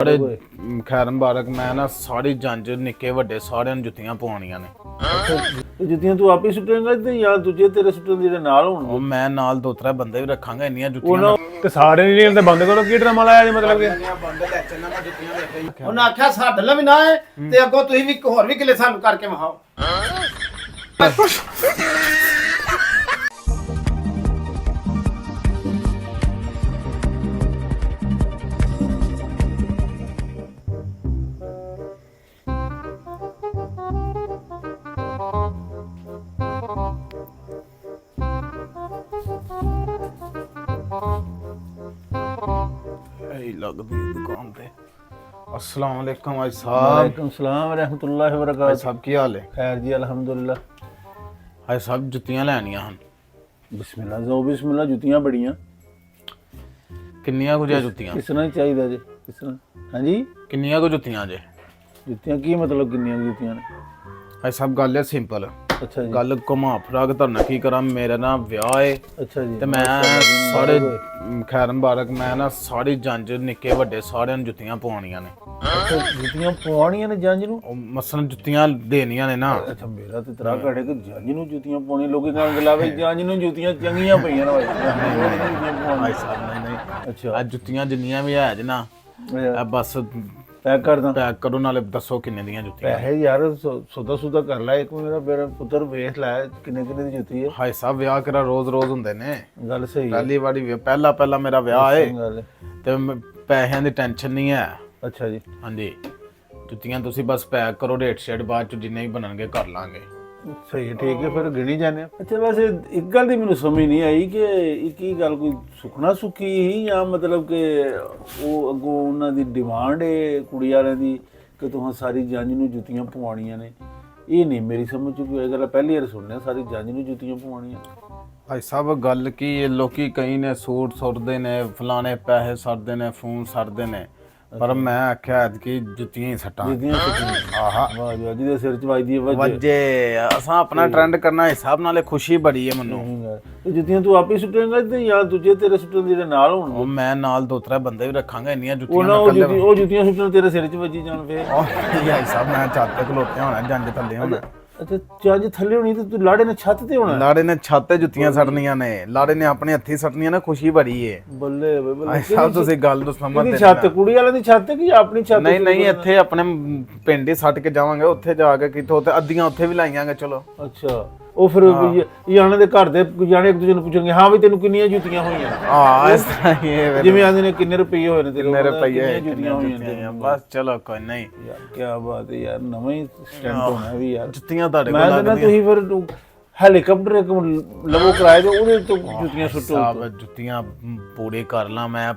बड़े खैर मुबारक मैं ना सारी जंज निक्के वड्डे सारिਆਂ ਨੂੰ ਜੁੱਤੀਆਂ ਪਵਾਉਣੀਆਂ ਨੇ। ਜੁੱਤੀਆਂ ਤੂੰ ਆਪ ਹੀ ਸੁੱਟੇਂਗਾ ਤੇ ਜਾਂ ਦੂਜੇ ਤੇਰੇ ਸੁੱਟਣ ਜਿਹੜੇ ਨਾਲ ਹੋਣਗੇ? ਉਹ ਮੈਂ ਨਾਲ ਦੋ ਤਰ੍ਹਾਂ ਬੰਦੇ ਵੀ ਰੱਖਾਂਗਾ ਇੰਨੀਆਂ ਜੁੱਤੀਆਂ ਉਹਨਾਂ ਤੇ ਸਾਰੇ ਨਹੀਂ ਤੇ ਬੰਦ ਕਰੋ। ਕੀ ਡਰਾਮਾ ਲਾਇਆ ਜੀ ਮਤਲਬ ਕਿ ਬੰਦੇ ਲੈ ਚੱਲਣਾ ਮੈਂ ਜੁੱਤੀਆਂ ਵੇਖ ਕੇ ਉਹਨਾਂ ਆਖਿਆ ਸਾਡੇ ਲਈ ਵੀ ਨਾ ਹੈ ਤੇ ਅੱਗੋਂ ਤੁਸੀਂ ਵੀ ਹੋਰ ਵੀ ਕਿਲੇ ਸਾਨੂੰ ਕਰਕੇ ਵਿਖਾਓ। लगदी दुकान पे। अस्सलाम वालेकुम भाई साहब। ਵਾਲੇਕੁਮ ਸਲਾਮ ਰਹਿਮਤੁਲਾਹਿ भाई ਵਬਰਕਾਤੁਹ। साहब की हाल है? ਖੈਰ ਜੀ ਅਲਹਮਦੁਲਿਲਾ। भाई साहब जुत्तियां लैनियां हन। ਬਿਸਮਿਲ੍ਲਾ ਜ਼ੋ ਬਿਸਮਿਲ੍ਲਾ। ਜੁੱਤੀਆਂ ਬੜੀਆਂ किन्नियां कुछ है जुत्तियां? ਕਿਸ ਤਰ੍ਹਾਂ ਚਾਹੀਦਾ ਜੀ? ਕਿਸ ਤਰ੍ਹਾਂ? ਹਾਂਜੀ किन्नियां कुछ जुत्तियां जे? ਜੁੱਤੀਆਂ ਕੀ ਮਤਲਬ ਕਿੰਨੀਆਂ ਕੁ ਜੁੱਤੀਆਂ ਨੇ? भाई साहब गल है सिंपल। ਅੱਛਾ ਜੀ। गल घुमा फिरा के तुहानू की करा, मेरा ना विआह है ਅੱਛਾ ਜੀ। ਤੇ ਮੈਂ ਸਾਰੇ ਖੈਰ ਮੁਬਾਰਕ ਮੈਂ ਨਾ ਸਾਰੀ ਜੰਜ ਨਿੱਕੇ ਵੱਡੇ ਸਾਰਿਆਂ ਨੂੰ ਜੁੱਤੀਆਂ ਪਵਾਉਣੀਆਂ ਨੇ। ਅੱਛਾ, ਜੁੱਤੀਆਂ ਪਵਾਉਣੀਆਂ ਨੇ ਜੰਜ ਨੂੰ? ਉਹ ਮਸਲਨ ਜੁੱਤੀਆਂ ਦੇਣੀਆਂ ਨੇ ਨਾ। ਅੱਛਾ, ਮੇਰਾ ਤੇ ਤਰਾ ਘੜੇ ਕਿ ਜੰਜ ਨੂੰ ਜੁੱਤੀਆਂ ਪਾਉਣੀ। ਲੋਕੀ ਕਹਿਣ ਲਾਵੇ ਜੰਜ ਨੂੰ ਜੁੱਤੀਆਂ ਚੰਗੀਆਂ ਪਈਆਂ ਨੇ ਭਾਈ। ਭਾਈ ਸਾਹਿਬ ਨਹੀਂ ਅੱਛਾ, ਆ ਜੁੱਤੀਆਂ ਜਿੰਨੀਆਂ ਵੀ ਹੈ ਜਨਾ ਆ ਬਸ ਪੈਕ ਕਰਦਾ। ਪੈਕ ਕਰੋ, ਨਾਲੇ ਦੱਸੋ ਕਿੰਨੇ ਦੀਆਂ ਜੁੱਤੀਆਂ। ਪੈਸੇ ਯਾਰ ਸੌਦਾ ਸੁਦਾ ਕਰ ਲੈ। ਇੱਕ ਮੇਰਾ ਪੁੱਤਰ ਵੇਖ ਲੈ ਕਿੰਨੇ ਕਿੰਨੇ ਦੀ ਜੁੱਤੀ ਹੈ। ਹਾਏ ਸਾਹਿਬ ਵਿਆਹ ਕਿਹੜਾ ਰੋਜ਼ ਰੋਜ਼ ਹੁੰਦੇ ਨੇ। ਗੱਲ ਸਹੀ ਹੈ। ਪਹਿਲੀ ਵਾਰੀ ਪਹਿਲਾ ਮੇਰਾ ਵਿਆਹ ਹੈ ਗੱਲ ਹੈ। ਤੇ ਪੈਸਿਆਂ ਦੀ ਟੈਨਸ਼ਨ ਨਹੀਂ ਹੈ। ਅੱਛਾ ਜੀ। ਹਾਂਜੀ, ਜੁੱਤੀਆਂ ਤੁਸੀਂ ਬਸ ਪੈਕ ਕਰੋ, ਰੇਟ ਸ਼ੇਟ ਬਾਅਦ ਚ ਜਿੰਨੇ ਵੀ ਬਣਨਗੇ ਕਰ ਲਾਂਗੇ। ਸਹੀ ਹੈ, ਠੀਕ ਹੈ, ਫਿਰ ਗਿਣੀ ਜਾਂਦੇ ਆ। ਅੱਛਾ, ਵੈਸੇ ਇੱਕ ਗੱਲ ਦੀ ਮੈਨੂੰ ਸਮਝ ਨਹੀਂ ਆਈ ਕਿ ਇਹ ਕੀ ਗੱਲ ਕੋਈ ਸੁਖਣਾ ਸੁੱਖੀ ਹੀ ਜਾਂ ਮਤਲਬ ਕਿ ਉਹ ਅੱਗੋਂ ਉਹਨਾਂ ਦੀ ਡਿਮਾਂਡ ਹੈ ਕੁੜੀ ਵਾਲਿਆਂ ਦੀ ਕਿ ਤੁਸੀਂ ਸਾਰੀ ਜੰਜ ਨੂੰ ਜੁੱਤੀਆਂ ਪਵਾਉਣੀਆਂ ਨੇ? ਇਹ ਨਹੀਂ ਮੇਰੀ ਸਮਝ ਚ ਕੋਈ ਗੱਲ। ਪਹਿਲੀ ਵਾਰ ਸੁਣਿਆ ਸਾਰੀ ਜੰਜ ਨੂੰ ਜੁੱਤੀਆਂ ਪਵਾਉਣੀਆਂ। ਭਾਈ ਸਾਹਿਬ ਗੱਲ ਕੀ ਹੈ, ਲੋਕੀ ਕਈ ਨੇ ਸੂਟ ਸੁੱਟਦੇ ਨੇ, ਫਲਾਣੇ ਪੈਸੇ ਸੱਟਦੇ ਨੇ, ਫੋਨ ਸੱਟਦੇ ਨੇ, ਪਰ ਮੈਂ ਆਖਿਆ ਐਤਕੀ ਜੁੱਤੀਆਂ ਹੀ ਸੱਟਾਂ। ਜੁੱਤੀਆਂ ਸੁੱਟੀਆਂ। ਆਹਾ ਵਾਹ ਜੀ, ਜਿਹਦੇ ਸਿਰ ਚ ਵੱਜਦੀ ਹੈ ਵਜੇ ਅਸਾਂ ਆਪਣਾ ਟ੍ਰੈਂਡ ਕਰਨਾ ਹਿਸਾਬ ਨਾਲੇ ਖੁਸ਼ੀ ਬੜੀ ਹੈ ਮੈਨੂੰ। ਇਹ ਜੁੱਤੀਆਂ ਤੂੰ ਆਪ ਹੀ ਸੁੱਟੇਂਗਾ ਤੇ ਜਾਂ ਦੂਜੇ ਤੇਰੇ ਸੁੱਟਣ ਜਿਹੜੇ ਨਾਲ ਹੋਣਗੇ? ਉਹ ਮੈਂ ਨਾਲ ਦੋ ਤਰ੍ਹਾਂ ਬੰਦੇ ਵੀ ਰੱਖਾਂਗਾ ਇੰਨੀਆਂ ਉਹਨਾਂ ਜੁੱਤੀਆਂ ਉਹ ਜੁੱਤੀਆਂ ਸੁੱਟਣ ਤੇਰੇ ਸਿਰ ਚ ਵੱਜੀ ਜਾਣ ਫੇਰ? ਭਾਈ ਸਾਹਿਬ ਮੈਂ ਛੱਤ ਤੇ ਖਲੋਤੇ ਹੋਣਾ, ਜੰਜ ਥੱਲੇ ਹੋਣਾ। ਅੱਛਾ, ਜੰਜ ਥੱਲੇ ਹੋਣੀ ਤੇ ਤੂੰ ਲਾੜੇ ਨੇ ਛੱਤ ਤੇ ਹੋਣਾ? ਲਾੜੇ ਨੇ ਛੱਤ ਤੇ ਜੁੱਤੀਆਂ ਸੱਟਣੀਆਂ ਨੇ, ਲਾੜੇ ਨੇ ਆਪਣੇ ਹੱਥੀ ਸੱਟਣੀਆਂ ਨੇ, ਖੁਸ਼ੀ ਬੜੀ ਏ। ਬੱਲੇ ਬੱਲੇ। ਭਾਈ ਸਾਹਿਬ ਤੁਸੀਂ ਗੱਲ ਨੂੰ ਸਮਝਦੇ ਛੱਤ ਕੁੜੀ ਵਾਲਿਆਂ ਦੀ ਛੱਤ ਕਿ ਆਪਣੀ ਛੱਤ? ਨਹੀਂ ਇੱਥੇ ਆਪਣੇ ਪਿੰਡ ਹੀ ਸੱਟ ਕੇ ਜਾਵਾਂਗੇ, ਉੱਥੇ ਜਾ ਕੇ ਕਿਥੋਂ ਤੇ ਅੱਧੀਆਂ ਉੱਥੇ ਵੀ ਲਾਈਆਂਗੇ। ਚਲੋ ਅੱਛਾ, ਉਹ ਫਿਰ ਜਾਣੇ ਦੇ ਘਰ ਦੇ ਜਾਣੇ ਇੱਕ ਦੂਜੇ ਨੂੰ ਪੁੱਛਣਗੇ ਹਾਂ ਵੀ ਤੈਨੂੰ ਕਿੰਨੀਆਂ ਜੁੱਤੀਆਂ ਹੋਈਆਂ? ਹਾਂ ਇਸ ਤਰ੍ਹਾਂ ਹੀ ਹੈ। ਜਿਵੇਂ ਆਂਦੇ ਨੇ ਕਿੰਨੇ ਰੁਪਏ ਹੋਏ ਨੇ ਤੇਰੇ? ਮੇਰੇ ਰੁਪਏ ਕਿੰਨੀਆਂ ਜੁੱਤੀਆਂ ਹੋਈਆਂ? ਬਸ ਚਲੋ ਕੋਈ ਨਹੀਂ ਯਾਰ ਕੀ ਬਾਤ ਹੈ ਯਾਰ, ਨਵਾਂ ਹੀ ਸਟੈਂਡ ਹੋਣਾ ਵੀ ਯਾਰ। ਜੁੱਤੀਆਂ ਤੁਹਾਡੇ ਮੈਂ ਕਹਿੰਦਾ ਤੁਸੀਂ ਫਿਰ ਹੈਲੀਕਾਪਟਰ ਇੱਕ ਲਵੋ ਕਿਰਾਏ ਤੇ ਉਹਦੇ ਤੋਂ ਜੁੱਤੀਆਂ ਸੁੱਟੋ। ਸਾਹਿਬ ਜੁੱਤੀਆਂ ਪੂਰੇ ਕਰ ਲਾਂ ਮੈਂ,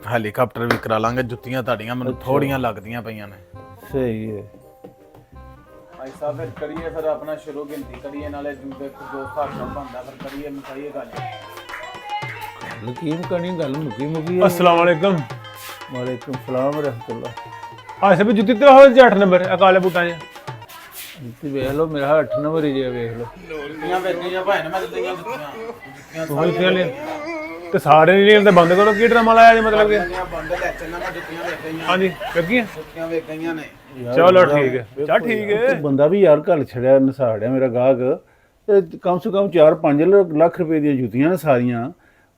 ਹੈਲੀਕਾਪਟਰ ਵੀ ਕਰਾ ਲਾਂਗੇ। ਜੁੱਤੀਆਂ ਤੁਹਾਡੀਆਂ ਮੈਨੂੰ ਥੋੜੀਆਂ ਲੱਗਦੀਆਂ ਪਈਆਂ ਨੇ। ਸਹੀ ਹੈ ਭਾਈ ਸਾਹਿਬ ਫਿਰ ਕਰੀਏ, ਫਿਰ ਆਪਣਾ ਸ਼ੁਰੂ ਗਿਣਤੀ ਕਰੀਏ, ਨਾਲੇ ਜੋ ਹਿਸਾਬ ਨਾਲ ਬਣਦਾ ਫਿਰ ਕਰੀਏ, ਮਸਾਈਏ ਗੱਲ। ਲਕੀਮ ਕਰਨੀ ਗੱਲ ਮੁਕੀ अस्सलाम वालेकुम। ਵਾਲੇਕੁਮ ਸਲਾਮ ਰਹਿਮਤੁल्लाह। हाँ सब जुत्ती तेरा हो 8 नंबर काले बूटा ने ਜੁੱਤੀ ਵੇਖ ਲਓ, ਮੇਰਾ 8 ਨੰਬਰ ਹੀ ਜੇ ਵੇਖ ਲਓ। ਜੁੱਤੀਆਂ ਵੇਚੀਆਂ ਭਾਈ ਨੇ ਮੈਂ ਦਿੱਤੀਆਂ ਜੁੱਤੀਆਂ। तो इतने ले ते सारे नहीं लेते बंद करो। की ड्रामा लाया जी मतलब कि? ਬੰਦੇ ਲੈ ਚੱਲਣਾ ਮੈਂ ਜੁੱਤੀਆਂ ਵੇਚ ਗਈਆਂ। हाँ जी लगी ਜੁੱਤੀਆਂ ਵੇਚ ਗਈਆਂ ਨੇ। चलो ठीक है चल ठीक है। ਬੰਦਾ ਵੀ ਯਾਰ ਘਰ ਛੜਿਆ ਨਸਾੜਿਆ ਮੇਰਾ ਗਾਹਕ ਤੇ ਕਮ ਸੇ ਕਮ 4-5 ਲੱਖ ਰੁਪਏ ਦੀਆਂ ਜੁੱਤੀਆਂ ਨੇ ਸਾਰੀਆਂ,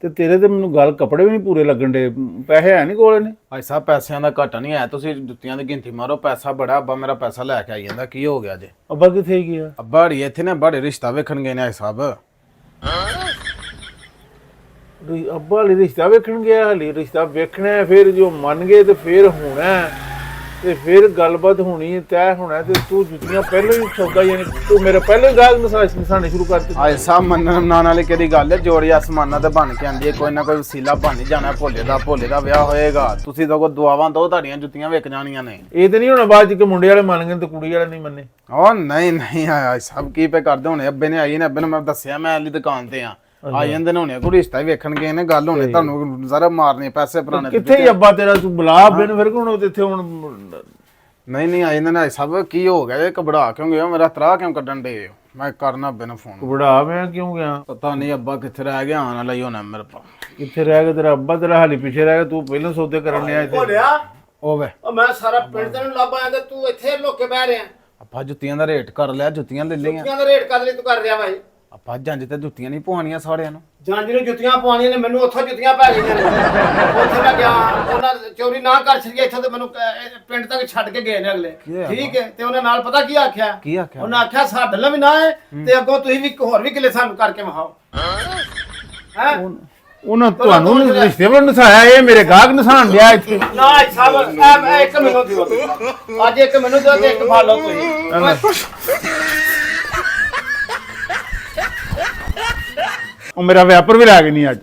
ਤੇ ਤੇਰੇ ਤੇ ਮੈਨੂੰ ਗੱਲ ਕੱਪੜੇ ਵੀ ਨਹੀਂ ਪੂਰੇ ਲੱਗਣ ਦੇ। ਪੈਸੇ ਹੈ ਨਹੀਂ ਕੋਲੇ ਨੇ? ਭਾਈ ਸਾਹਿਬ ਪੈਸਿਆਂ ਦਾ ਘਾਟਾ ਨਹੀਂ ਆਇਆ, ਤੁਸੀਂ ਜੁੱਤੀਆਂ ਦੀ ਗਿਣਤੀ ਮਾਰੋ। ਪੈਸਾ ਬੜਾ, ਅੱਬਾ ਮੇਰਾ ਪੈਸਾ ਲੈ ਕੇ ਆਈ ਜਾਂਦਾ। ਕੀ ਹੋ ਗਿਆ ਜੇ? ਅੱਬਾ ਕਿੱਥੇ ਗਿਆ? ਅੱਬਾ ਹੜੀ ਇੱਥੇ ਨੇ, ਬੜੇ ਰਿਸ਼ਤਾ ਵੇਖਣ ਗਏ ਨੇ ਭਾਈ ਸਾਹਿਬ। ਅੱਬਾ ਲਈ ਰਿਸ਼ਤਾ ਵੇਖਣ ਗਿਆ? ਹਲੀ ਰਿਸ਼ਤਾ ਵੇਖਣਾ ਹੈ, ਫਿਰ ਜੋ ਮੰਨ ਗਏ ਤੇ ਫਿਰ ਹੋਣਾ ਹੈ, ਤੇ ਫਿਰ ਗੱਲਬਾਤ ਹੋਣੀ ਹੈ, ਤੈਅ ਹੋਣਾ। ਤੇ ਤੂੰ ਜੁੱਤੀਆਂ ਪਹਿਲਾਂ ਹੀ ਸੌਦਾ, ਯਾਨੀ ਤੂੰ ਮੇਰਾ ਪਹਿਲਾਂ ਹੀ ਗਾਹਕ ਨਸਾਣੇ ਸ਼ੁਰੂ ਕਰ ਦਿੱਤੇ। ਭਾਈ ਸਾਹਿਬ ਮੰਨਣ ਵਾਲੀ ਕਿਹੜੀ ਗੱਲ ਹੈ? ਜੋੜੀ ਆਸਮਾਨਾਂ ਤੇ ਬਣ ਕੇ ਆਂਦੀ ਹੈ, ਕੋਈ ਨਾ ਕੋਈ ਵਸੀਲਾ ਬਣ ਹੀ ਜਾਣਾ। ਭੋਲੇ ਦਾ ਵਿਆਹ ਹੋਏਗਾ, ਤੁਸੀਂ ਤਾਂ ਕੋ ਦੁਆਵਾਂ ਦੋ, ਤੁਹਾਡੀਆਂ ਜੁੱਤੀਆਂ ਵਿਕ ਜਾਣੀਆਂ ਨੇ। ਇਹ ਤੇ ਨਹੀਂ ਹੋਣਾ ਬਾਅਦ ਚ ਕਿ ਮੁੰਡੇ ਵਾਲੇ ਮੰਨ ਗਏ ਤੇ ਕੁੜੀ ਵਾਲੇ ਨਹੀਂ ਮੰਨੇ? ਉਹ ਨਹੀਂ ਆਇਆ ਸਭ ਕੀ ਪੇ ਕਰਦੇ ਹੋਣੇ। ਅੱਬੇ ਨੇ ਆਈ ਨੇ, ਅੱਬੇ ਨੂੰ ਮੈਂ ਦੱਸਿਆ ਮੈਂ ਅਲੀ ਦੁਕਾਨ ਤੇ ਆ ਜਾਂਦੇ ਨੇ ਹੋਣੇ, ਕੋਈ ਰਿਸ਼ਤਾ ਹੀ ਵੇਖਣ ਗਏ ਨੇ। ਗੱਲ ਹੋਣੇ ਤੁਹਾਨੂੰ ਜ਼ਰਾ ਮਾਰਨੇ ਪੈਸੇ ਪੁਰਾਣੇ। ਕਿੱਥੇ ਹੀ ਅੱਬਾ ਤੇਰਾ? ਤੂੰ ਬੁਲਾ ਅੱਬੇ ਨੂੰ ਫਿਰ ਹੁਣ ਇੱਥੇ ਹੁਣ। ਨਹੀਂ ਆਏ ਨੇ ਸਭ। ਕੀ ਹੋ ਗਿਆ? ਘਬਰਾ ਕਿਉਂ ਗਏ? ਮੇਰਾ ਤਰਾਹ ਕਿਉਂ ਕੱਢਣ ਦੇ? ਮੈਂ ਕਰਨਾ ਅੱਬੇ ਨੂੰ ਫੋਨ। ਬੜਾ ਮੈਂ ਕਿਉਂ ਗਿਆ? ਪਤਾ ਨਹੀਂ ਅੱਬਾ ਕਿੱਥੇ ਰਹਿ ਗਿਆ, ਆਉਣ ਵਾਲਾ ਹੀ ਹੋਣਾ ਮੇਰੇ ਪਾ। ਕਿੱਥੇ ਰਹਿ ਗਿਆ ਤੇਰਾ ਅੱਬਾ? ਤੇਰਾ ਹਾਲੀ ਪਿੱਛੇ ਰਹਿ ਗਿਆ, ਤੂੰ ਪਹਿਲਾਂ ਸੌਦੇ ਕਰਨ ਲਿਆ ਇੱਥੇ। ਓਵੇ ਉਹ ਮੈਂ ਸਾਰਾ ਪਿੰਡ ਨੂੰ ਲੱਭ ਆਇਆ ਤੇ ਤੂੰ ਇੱਥੇ ਲੁੱਕ ਕੇ ਬਹਿ ਰਿਹਾ ਆਪਾਂ ਜੁੱਤੀਆਂ ਦਾ ਰੇਟ ਕਰ ਲਿਆ, ਜੁੱਤੀਆਂ ਲੈ ਲਈਆਂ ਜੁੱਤੀਆਂ ਦਾ ਰੇਟ ਕਦ ਲਈ ਤੂੰ ਕਰ ਰਿਹਾ ਭਾਈ ਆਪਾਂ ਜੰਜ ਤੇ ਜੁੱਤੀਆਂ ਨਹੀਂ ਪਵਾਉਣੀਆਂ ਸਾਰਿਆਂ ਨੂੰ। ਜਾਂਦੀ ਨੂੰ ਜੁੱਤੀਆਂ ਪਵਾਉਣੀਆਂ ਨੇ, ਮੈਨੂੰ ਉੱਥੋਂ ਜੁੱਤੀਆਂ ਪੈ ਗਈਆਂ ਨੇ। ਉੱਥੇ ਮੈਂ ਗਿਆ, ਉਹਨਾਂ ਚੋਰੀ ਨਾ ਕਰ ਛੜੀਏ ਇੱਥੋਂ ਤੇ ਮੈਨੂੰ ਪਿੰਡ ਤੱਕ ਛੱਡ ਕੇ ਗਏ ਨੇ ਅਗਲੇ। ਠੀਕ ਹੈ, ਤੇ ਉਹਨੇ ਨਾਲ ਪਤਾ ਕੀ ਆਖਿਆ? ਕੀ ਆਖਿਆ? ਉਹਨੇ ਆਖਿਆ ਸਾਡੇ ਲਈ ਵੀ ਨਾ ਹੈ ਤੇ ਅੱਗੋਂ ਤੁਸੀਂ ਵੀ ਹੋਰ ਵੀ ਕਿਲੇ ਸਾਨੂੰ ਕਰਕੇ ਵਿਖਾਓ। ਹੈ ਉਹਨਾਂ ਤੁਹਾਨੂੰ ਰਿਸ਼ਤੇ ਵੱਲ ਨਸਾਇਆ, ਇਹ ਮੇਰੇ ਗਾਹਕ ਨਸਾਣ ਡਿਆ ਇੱਥੇ। ਨਾ ਸਾਹਿਬ ਐ ਇੱਕ ਮੈਨੂੰ ਦਿਓ ਤੁਸੀਂ। ਅੱਜ ਇੱਕ ਮੈਨੂੰ ਦਿਓ ਤੇ ਇੱਕ ਖਾ ਲਓ ਤੁਸੀਂ। ਉਹ ਮੇਰਾ ਵੈਪਰ ਵੀ ਲੈ ਗਈ ਨਹੀਂ ਅੱਜ।